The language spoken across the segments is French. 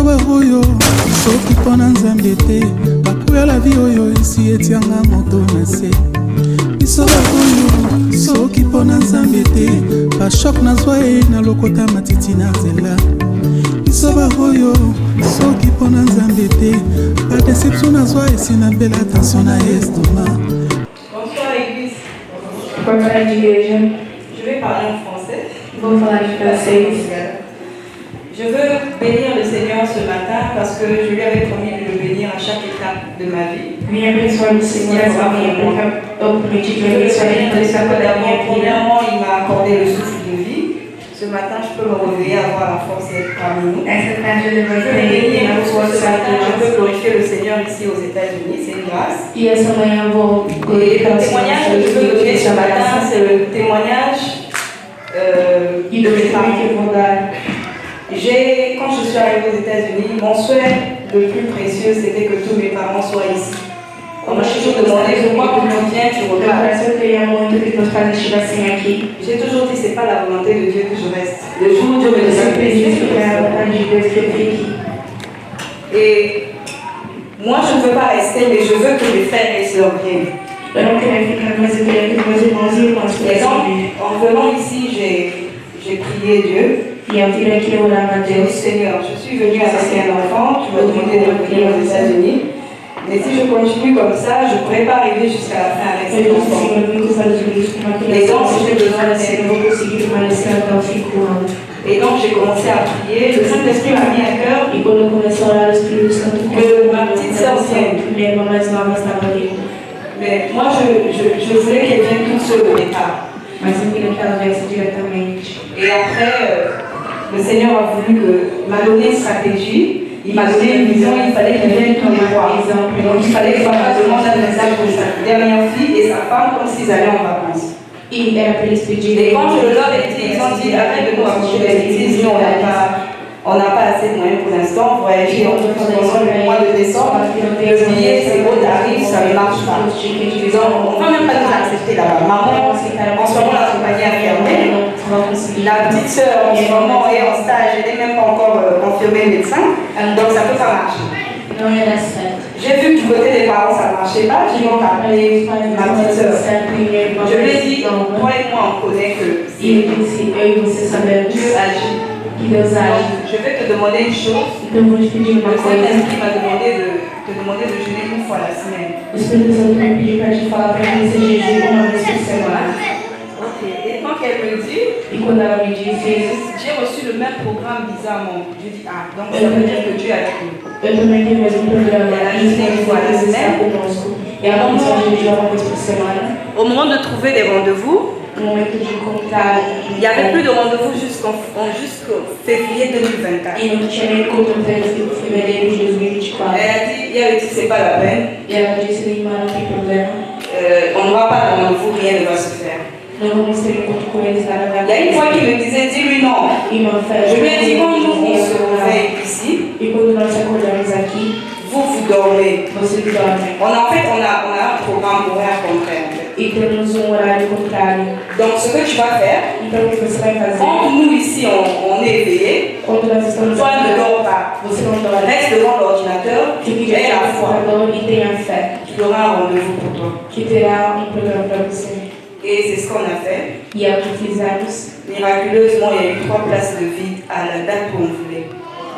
Bisoba oyo soki pona nzambe te bakuya la vie oyo esi etianga moto na se. Bisoba oyo soki pona nzambe te bashok nazwa ye na lokota matiti na nzela. Bisoba oyo soki pona nzambe te badeception nazwa esi na belle attention na estoma. Bonsoir Église. Bonsoir Igreja. Je vais parler en français. Vou falar de francês. Je veux bénir le Seigneur ce matin parce que je lui avais promis de le bénir à chaque étape de ma vie. Vim abençoar o Senhor essa manhã, porque eu prometi que eu ia abençoar ele toda essa da minha vida. Premièrement, il m'a accordé le souffle de vie. Ce matin, je peux me réveiller, avoir la force d'être parmi nous. Essa tarde eu Je veux levantei bénir na ce força matin, je de veux Deus. glorifier le Seigneur ici aux États-Unis, c'est une grâce. E essa manhã eu vou Et glorificar le o Senhor. témoignage que je veux donner ce matin, c'est le témoignage E do mes parents. que eu vou dar. Quand je suis arrivée aux États-Unis, mon souhait le plus précieux, c'était que tous mes parents soient ici. On m'a toujours demandé pourquoi quand tu viens, tu Meu repars. coração queria muito que meus pais estivessem aqui. J'ai toujours dit, c'est pas la volonté de Dieu que je reste. Le jour où Dieu me Eu donnera sempre disse que era a vontade de Deus que eu fique. Et moi, je ne veux pas rester, mais je veux que mes frères et sœurs viennent. Eu não queria ficar, mas eu queria que meus irmãos e irmãs Et pudessem donc, vir. en venant ici, j'ai prié Dieu. E ao vir aqui eu orava a J'ai dit, Deus. Seigneur, je suis venue avec un enfant, tu m'as demandé de venir aux États-Unis. Mais si je continue comme ça, je ne pourrais pas arriver jusqu'à la fin avec cet Eu disse, enfant. Senhor, eu vim com os Estados Unidos com uma criança, mas eu não vou conseguir permanecer até o fim do ano. Et donc, j'ai commencé à prier. Le Saint-Esprit m'a mis à cœur E quando eu comecei a orar, o Espírito Santo que ma petite sœur vienne. minha irmã mais nova estava ali. Mais moi, je voulais qu'elle vienne toute seule au départ. Mas eu queria que ela viesse diretamente. Et après, le Seigneur m'a donné une stratégie. Il m'a donné une vision, il fallait qu'elle vienne tous les mois. Donc il fallait que papa demande un message pour sa dernière fille et sa femme comme s'ils allaient en vacances. E era para eles Et pedirem. quand je leur ai dit, ils ont dit arrête de nous raconter des bêtises, nous on n'a pas assez de moyens pour l'instant, voyager pendant le mois de décembre, le billet c'est beau, t'arrives, ça ne marche pas. On ne va même pas nous accepter là-bas. Maman, en ce moment la compagnie a fermé. La petite sœur en ce moment est en stage, elle n'est même pas encore confirmée médecin, donc ça ne peut pas marcher. Não ia dar certo. J'ai vu que du côté des parents ça ne marchait pas, j'ai donc appelé ma petite sœur. Je lui ai dit, toi et moi on connaît que E ele disse, eu e você sabemos Dieu agit. que Deus age. Donc, je vais te demander une chose. Então eu vou te pedir uma Le coisa. Saint-Esprit m'a demandé de te demander de jeûner une fois la semaine. O Espírito Santo me pediu para te falar para que você jejue uma vez por semana. Ok. Et quand elle me dit, E quando ela me disse, j'ai reçu le même programme bizarrement. Je dis, ah, donc ça veut dire que Dieu est avec nous. eu também tenho o mesmo programa. E isso Deus está conosco. E ela começou a jejuar uma vez por semana. Au moment de trouver des rendez-vous, No momento de encontrar. il n'y avait plus de rendez-vous jusqu'au février 2024. E não tinha nem encontro até fevereiro de 2024. Elle a dit, c'est pas la peine. E ela disse, minha irmã, não tem problema. On n'aura pas de rendez-vous, rien ne va se faire. Não vamos ter encontro com eles, nada vai Il y a une fois qu'il me disait, dis-lui non. E uma festa. Je lui ai dit, quand nous on se réveille ici, E quando nós acordamos aqui, vous dormez. vocês dormem. On a un programme horaire contraire. E temos horário contrário. Donc ce que tu vas faire, Então o que você vai fazer? quand nous ici on est éveillés, Quando nós estamos toi ne aqui, dors pas. você não dorme. Reste devant l'ordinateur Fique et la foi. computador e tenha fé. Tu auras un rendez-vous pour toi. Que terá programa para você. Et c'est ce qu'on a fait. E é o que fizemos. Miraculeusement, il y a eu 3 places de vide à la date où on voulait.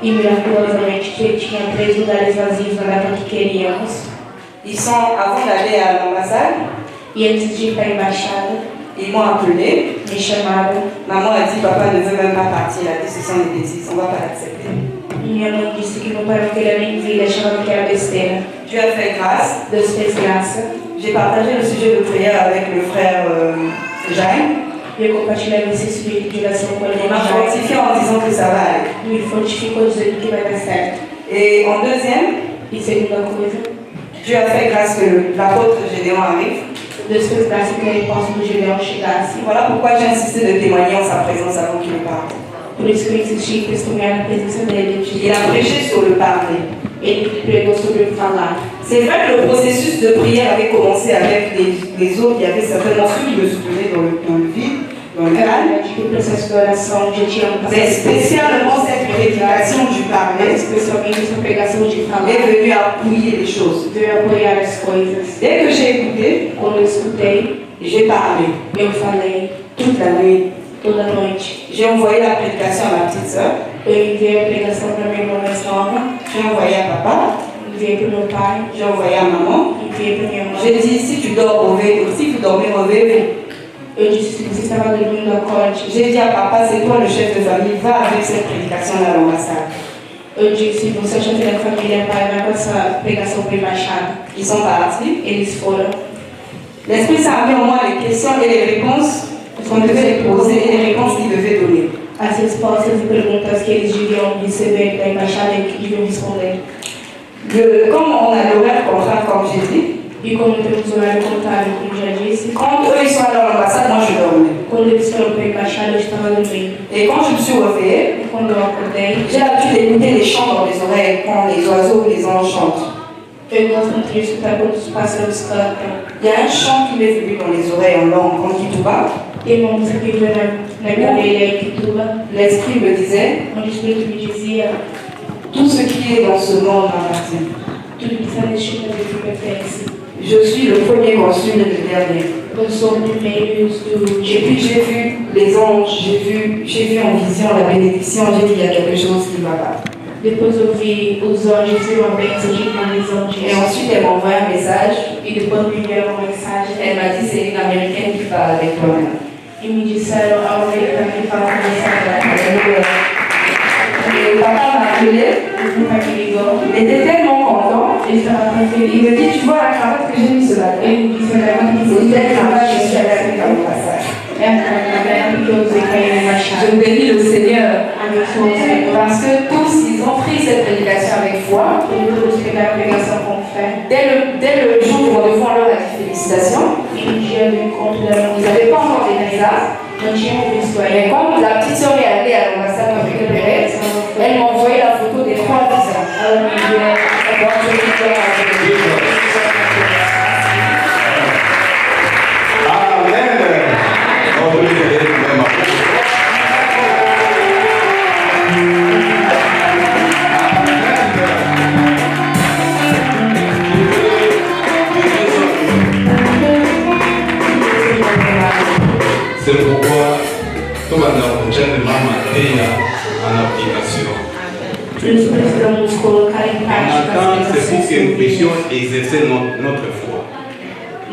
E miraculosamente tinha 3 lugares vazios na data que queríamos. Ils sont, avant d'aller à l'ambassade, E antes de ir para a embaixada, ils m'ont appelé. me chamaram. Maman a dit, papa ne veut même pas partir. Elle a dit, ce sont des bêtises, on ne va pas l'accepter. Minha mãe disse que meu pai não queria nem vir, achava que era besteira. Dieu a fait grâce. Deus fez graça. J'ai partagé le sujet de prière avec le frère Jaime. E eu compartilhei esse espírito de oração com ele. Il m'a fortifié en disant que ça va aller. Me fortificou dizendo que vai dar certo. Et en deuxième, E segunda coisa, Dieu a fait grâce que l'apôtre Gédéon arrive. Deus fez graça que o apóstolo Gideão chegasse. Voilà pourquoi j'ai insisté de témoigner en sa présence avant qu'il parte. Por isso que eu insisti em testemunhar na presença dele. Il a prêché sur le parler. Ele pregou sobre o falar. C'est vrai que le processus de prière avait commencé avec les autres. Il y avait certainement ceux qui me soutenaient dans le vide. dans le crâne. que o processo de oração já tinha Mais spécialement cette prédication du parler especialmente essa pregação de falar, est venue appuyer les choses. veio apoiar as coisas. Dès que j'ai écouté, Quando eu escutei, j'ai parlé eu falei toute la nuit. toda noite. J'ai envoyé la prédication à ma petite sœur, Eu enviei a pregação para minha irmã mais nova, j'ai envoyé à papa, enviei para meu pai, j'ai envoyé à maman. enviei para minha mãe. J'ai dit, si tu dors mauvais, si vous dormez mauvais, Eu disse, se você estava dormindo, acorde. j'ai dit à papa, c'est toi le chef de famille, va avec cette prédication à l'ambassade. Eu disse, você é chefe da família, pai, vai com essa pregação para a embaixada. Ils sont partis. Eles foram. L'Esprit Saint a mis en moi les questions et les réponses qu'on devait poser et les réponses qu'il devait donner. As respostas e perguntas que eles deviam receber da embaixada e que deviam responder. Comme on a l'horaire contraint, comme j'ai dit, E como temos horário contrário, como já disse, quand eux ils sont allés à l'ambassade, moi je dormais. quando eles foram para a embaixada, eu estava dormindo. Et quand je me suis réveillée, E quando eu acordei, j'ai l'habitude d'écouter les chants dans les oreilles, quand les oiseaux ou les anges chantent. eu gosto muito de escutar quando os pássaros cantam. Il y a un chant qui m'est venu dans les oreilles en langue, en Kituba. Tem uma música que veio na minha orelha em Kituba, L'Esprit me disait, onde o Espírito me dizia: tout ce qui est dans ce monde m'appartient. tudo que está neste mundo me pertence. Je suis le premier consul et le dernier. Eu sou o primeiro e os do Et puis j'ai vu les anges, j'ai vu en vision la bénédiction, j'ai dit il y a quelque chose qui ne va pas. Depois eu vi os anjos e uma bênção de uma visão Et disso. ensuite elle m'a envoyé un message, E depois me enviaram uma mensagem. elle m'a dit c'est une américaine qui parle avec toi-même. E me disseram: a americana que fala com você agora. Et papa m'a appelé, O meu pai me ligou. il était tellement content, Ele estava tão il feliz. me dit tu vois la cravate que j'ai mise ce matin, Ele me disse: olha, c'est une belle cravate, je suis allée avec un passage. é a cabela que eu usei para ir na Je embaixada. bénis le Seigneur Abençoa o Senhor. parce que tous ils ont pris cette prédication avec foi. E todos pegaram a pregação com fé. Dès le jour où on devant leur a dit félicitations, E no dia do encontro deram ils n'avaient pas encore les visas. não tinham visto Mais ainda. quand la petite sœur est allée à l'ambassade me récupérer, elle m'a envoyé la photo des 3 visas. Ela me enviou. Donc je dis que Amen. On peut lui donner le même applaudissement. C'est pourquoi, comme on a prochaine maman en application. Nós precisamos colocar em On prática attend, as c'est pour que nous pregações. puissions exercer notre foi.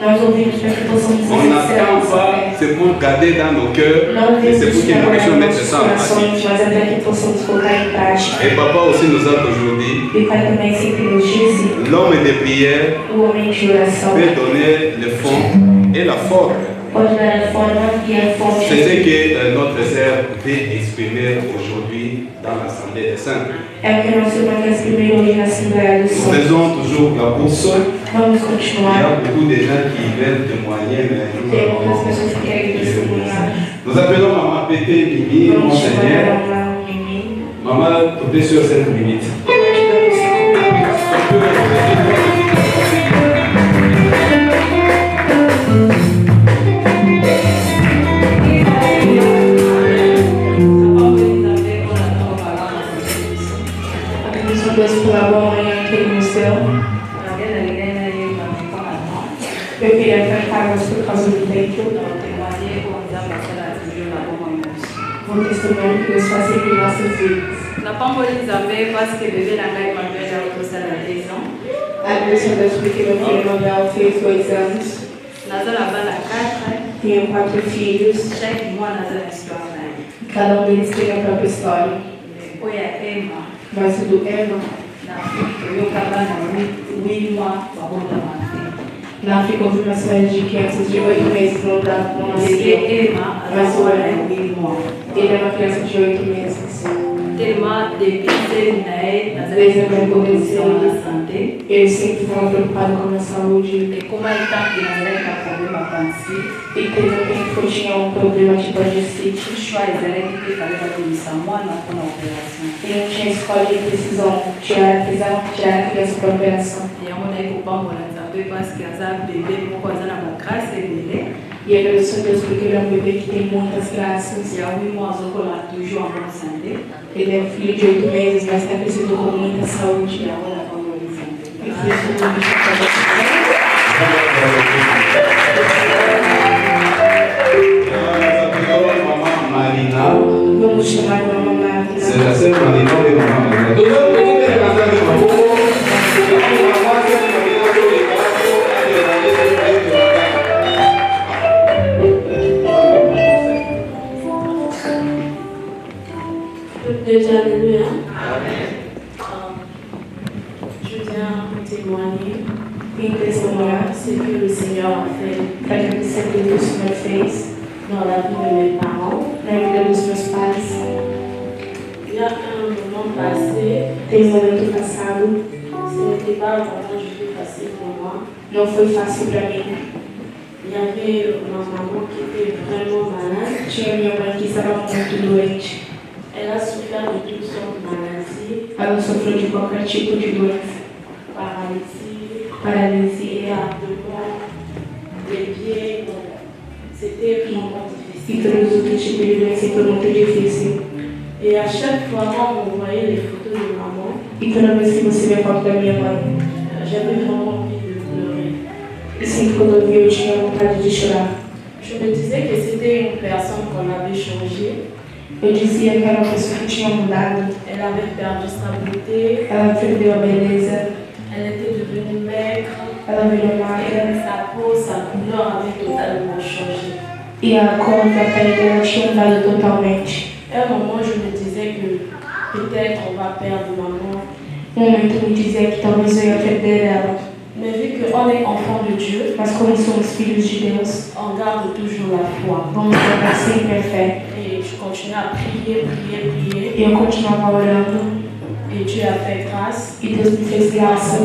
Nós ouvimos para que possamos On exercer a n'attend nossa pas, fé. c'est pour garder dans nos cœurs, Não et c'est devemos pour que nous trabalhar puissions mettre nossos ça en corações, pratique. mas até que possamos colocar em prática. Et papa aussi nous a toujours dit, E o Pai também sempre nos disse: l'homme de prière o homem de oração peut donner le fond et la forme. pode dar a forma e a fonte. C'est ce que notre sœur veut exprimer aujourd'hui dans l'Assemblée des Saints. É o que a nossa irmã quer exprimir hoje na Assembleia do Nous Sul. faisons toujours la course. Vamos Il y a continuar. beaucoup de gens qui veulent témoigner, mais nous Tem algumas avons... pessoas que querem testemunhar. Nous appelons Maman Pété Mimi, mon Vamos chamar Seigneur. ela lá no Mimi. Maman, tu es sur cette limite. Agradeço a Deus pela boa manhã que Ele nos deu. Eu queria cantar, mas por causa do tempo, vou testemunhar que Deus faz sempre em nossas vidas. Agradeço a Deus porque meu filho Manuel fez 2 anos. Tenho 4 filhos. Cada um deles tem a própria história. Mas o do Emma, na África houve uma série de crianças de 8 meses não nasceu. Mas o Emma, ele é uma criança de 8 meses. Desde a minha adolescência, ele sempre estava preocupado com a minha saúde. E teve um tempo que eu tinha um problema de apendicite. E não tinha escolha de precisão tirar a criança para a operação. peu parce qu'il y a un bébé pour causer la grâce et bébé. E agradeço a Deus porque ele é um bebê que tem muitas graças. Il y a 8 mois, on a toujours en bonne santé. Ele é um filho de 8 meses, mas está crescendo com muita saúde. Il y a la bonne santé. E Cristo não deixa para você. Vamos chamar a mamãe Marina. C'est la sœur Marina et maman Marina. Tout le monde peut cantar avec maman. Alléluia. Je viens témoigner Em testemunhar ce que le Seigneur a fait para agradecer a Deus que o Senhor fez dans la vie de mes parents. na vida dos meus pais. Il y a un moment passé, Tem momento passado, ce n'était pas vraiment juste facile pour moi. não foi fácil para mim. Il y avait ma maman qui était vraiment malade. Tinha minha mãe que estava muito doente. Elle a souffert de toutes sortes de maladies, Ela sofreu de qualquer tipo de doença. paralysie, Paralisia, éardement, les pieds. Donc, c'était vraiment e difficile. todos os outros tipos de doença foi muito difícil. Et à chaque fois, quand on voyait les photos de maman, E toda vez que você vê a foto da minha mãe, j'avais vraiment envie de pleurer. e sempre quando eu vi eu tinha vontade de chorar. Je me disais que c'était une personne qu'on avait changée. Eu dizia que era uma pessoa que tinha mudado. Elle avait perdu sa beauté, Ela perdeu a beleza, elle était devenue maigre, ela virou et magra, sa peau, sa couleur avait totalement changé. e a cor da pele dela tinha mudado totalmente. À un moment, je me disais que peut-être on va perdre maman. Momento me dizia que talvez eu ia perder ela. Mais vu qu'on est enfant de Dieu, Mas como somos filhos de Deus, on garde toujours la foi. vamos guardar sempre a fé. Et je continue à prier, prier, prier. E eu continuava orando, Et Dieu a fait grâce. e Deus me fez graça.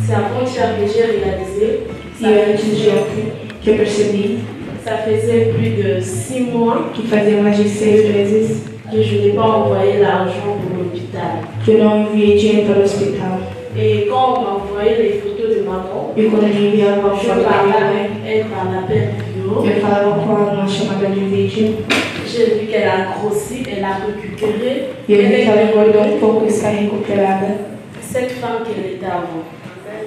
C'est avant-hier que j'ai réalisé. E antes de ontem que eu percebi Ça faisait plus de 6 mois que fazia mais de 6 meses que je n'ai pas envoyé l'argent pour l'hôpital. que eu não enviei dinheiro para o hospital. Et quand on m'a envoyé les photos de maman, E quando eu enviava uma je foto da parlais minha mãe, avec elle par l'appel vidéo. eu falava com ela numa chamada de vídeo. J'ai vu qu'elle a grossi, elle a récupéré. E eu vi que ela engordou Elle um pouco e está recuperada. est cette femme qu'elle était avant.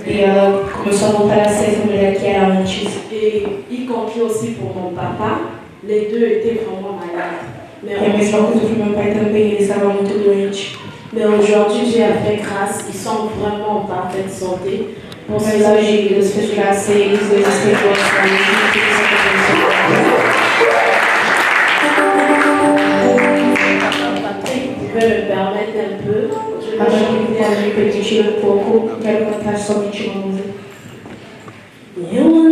E ela começou a voltar a ser essa mulher que era antes. Et y compris aussi pour mon papa, les deux étaient vraiment malades. E a mesma coisa para meu pai também, ele estava muito doente. Mais aujourd'hui, Dieu a fait grâce, ils sont vraiment en parfaite santé. Pour Mas cela, hoje Deus fez graça e eles dois estão boa saúde. Patrick, tu peux me permettre un peu. Je vais Agora que chanter pode me avec permitir um pouco, quero cantar somente uma música. Yeah.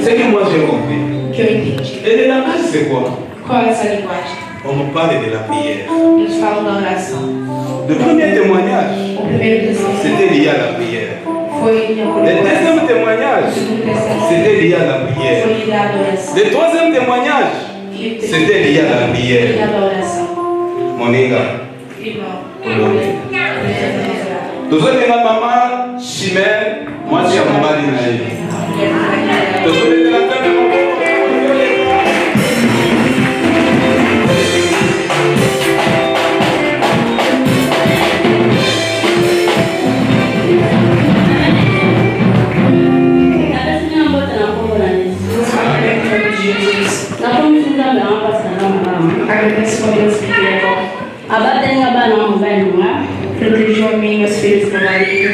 C'est que moi j'ai compris. Et le langage c'est quoi? Qual é essa linguagem? On me parle de la prière. Eles falam da oração. Le premier témoignage, O primeiro testemunho c'était lié à la prière. foi em Le deuxième témoignage, c'était lié à la prière. foi ligado à oração. Le troisième témoignage, E o c'était lié à la prière. ligado à oração. Moninga. Irmão. Toujours ma maman, Chimère, moi c'est mon mari naïf. Toujours de la terre de mon père. Agradeço a Deus que levou. Protegeu a mim e meus filhos e meu marido.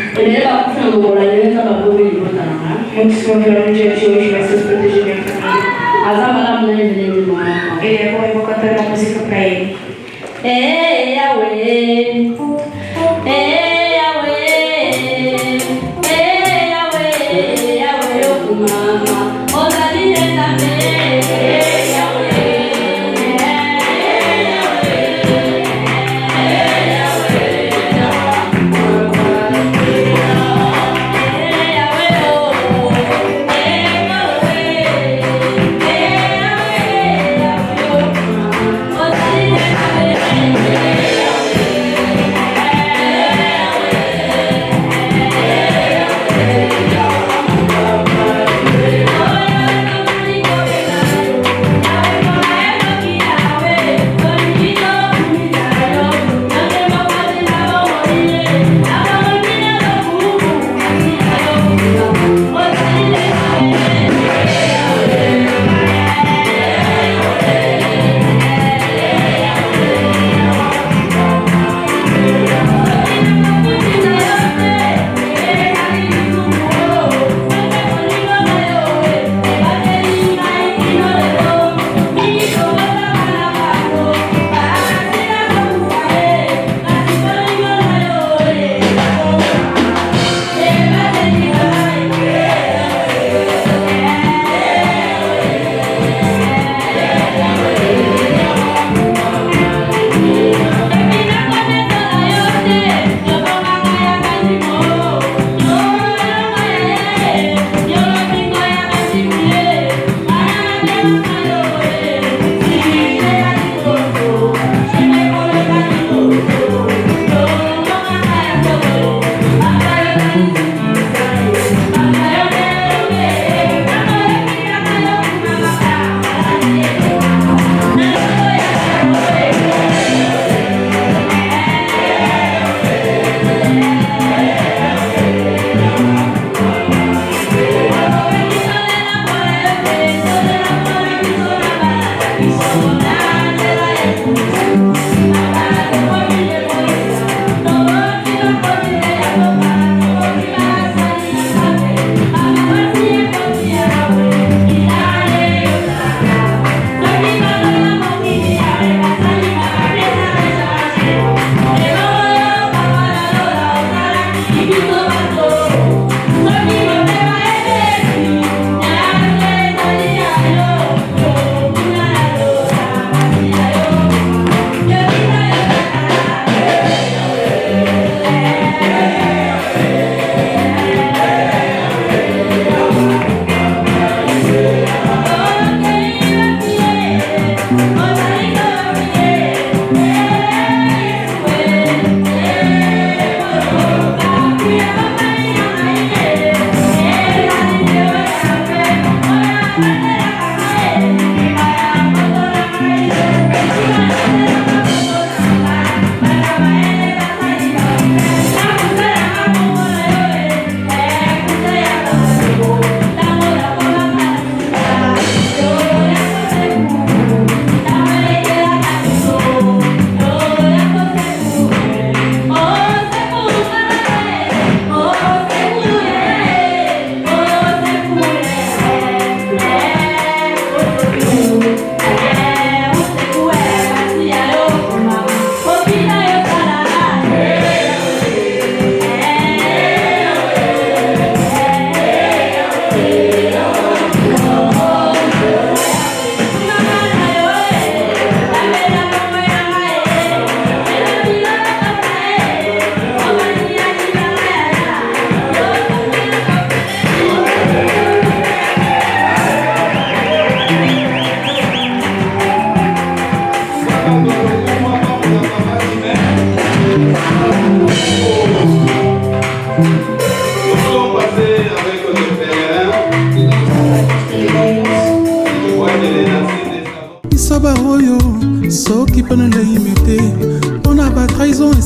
Muitos morreram no dia de hoje, mas Deus protegeu minha família. Ele é bom e vou cantar uma música pra ele. Oh,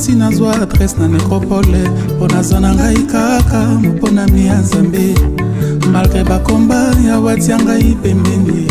merci nazwa adresse na nécropole mpo naza na ngai kaka moponami ya nzambe malgré bakomba ya watia ngai pembeni